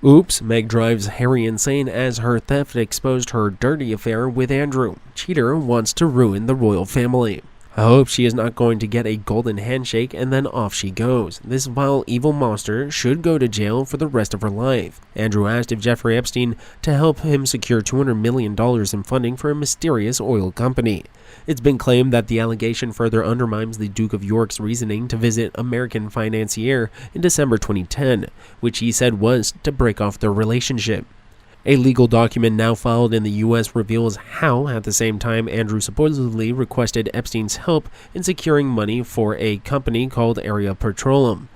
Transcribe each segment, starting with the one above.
Oops, Meg drives Harry insane as her theft exposed her dirty affair with Andrew. Cheater wants to ruin the royal family. I hope she is not going to get a golden handshake and then off she goes. This vile evil monster should go to jail for the rest of her life. Andrew asked if Jeffrey Epstein to help him secure $200 million in funding for a mysterious oil company. It's been claimed that the allegation further undermines the Duke of York's reasoning to visit American financier in December 2010, which he said was to break off their relationship. A legal document now filed in the U.S. reveals how, at the same time, Andrew supposedly requested Epstein's help in securing money for a company called Aria Petroleum.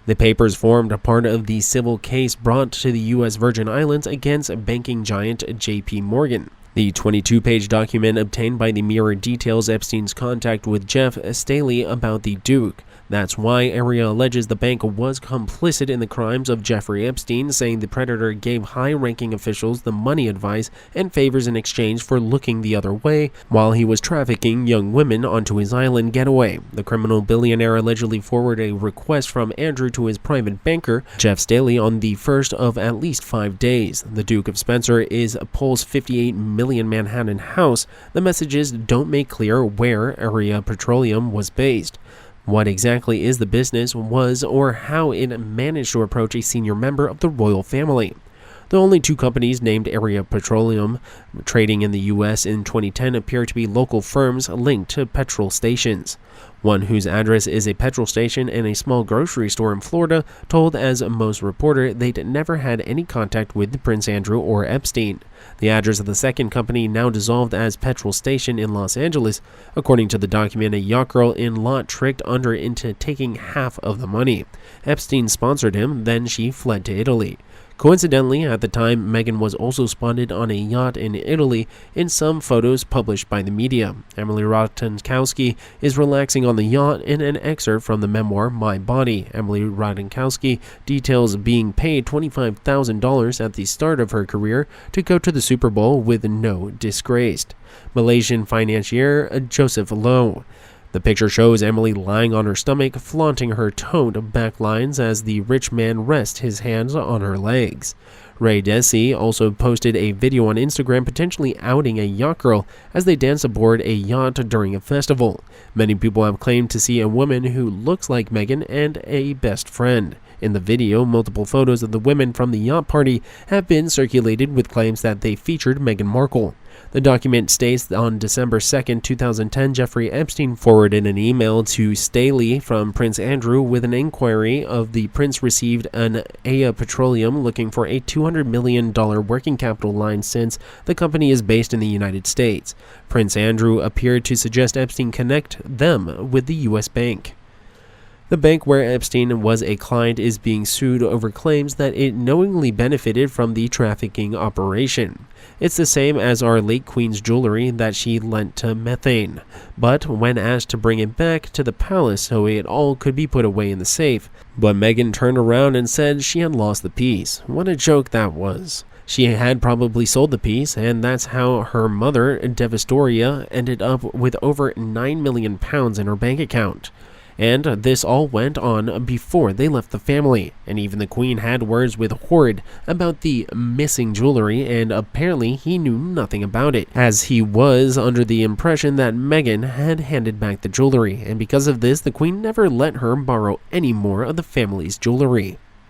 The papers formed a part of the civil case brought to the U.S. Virgin Islands against banking giant jpmorgan. The 22-page document obtained by the Mirror details Epstein's contact with Jeff Staley about the Duke. That's why Aria alleges the bank was complicit in the crimes of Jeffrey Epstein, saying the predator gave high-ranking officials the money advice and favors in exchange for looking the other way while he was trafficking young women onto his island getaway. The criminal billionaire allegedly forwarded a request from Andrew to his private banker, Jeff Staley, on the first of at least 5 days. The Duke of Spencer is Pole's $58 million Manhattan house. The messages don't make clear where Aria Petroleum was based. What exactly is the business was or how it managed to approach a senior member of the royal family. The only two companies named Aria Petroleum trading in the U.S. in 2010 appear to be local firms linked to petrol stations. One whose address is a petrol station and a small grocery store in Florida told as most reporter they'd never had any contact with Prince Andrew or Epstein. The address of the second company, now dissolved as Petrol Station in Los Angeles. According to the document, a yacht girl in Lot tricked under into taking half of the money. Epstein sponsored him, then she fled to Italy. Coincidentally, at the time, Meghan was also spotted on a yacht in Italy in some photos published by the media. Emily Ratajkowski is relaxing on the yacht in an excerpt from the memoir My Body. Emily Ratajkowski details being paid $25,000 at the start of her career to go to the Super Bowl with no disgrace. Malaysian financier Joseph Low. The picture shows Emily lying on her stomach, flaunting her toned back lines as the rich man rests his hands on her legs. Ray Desi also posted a video on Instagram potentially outing a yacht girl as they dance aboard a yacht during a festival. Many people have claimed to see a woman who looks like Meghan and a best friend. In the video, multiple photos of the women from the yacht party have been circulated with claims that they featured Meghan Markle. The document states on December 2, 2010, Jeffrey Epstein forwarded an email to Staley from Prince Andrew with an inquiry of the prince received an Aria Petroleum looking for a $200 million working capital line since the company is based in the United States. Prince Andrew appeared to suggest Epstein connect them with the U.S. bank. The bank where Epstein was a client is being sued over claims that it knowingly benefited from the trafficking operation. It's the same as our late Queen's jewelry that she lent to Methane, but when asked to bring it back to the palace so it all could be put away in the safe, but Meghan turned around and said she had lost the piece. What a joke that was. She had probably sold the piece, and that's how her mother, Devastoria, ended up with over £9 million in her bank account. And this all went on before they left the family, and even the Queen had words with Horrid about the missing jewelry, and apparently he knew nothing about it, as he was under the impression that Meghan had handed back the jewelry, and because of this, the Queen never let her borrow any more of the family's jewelry.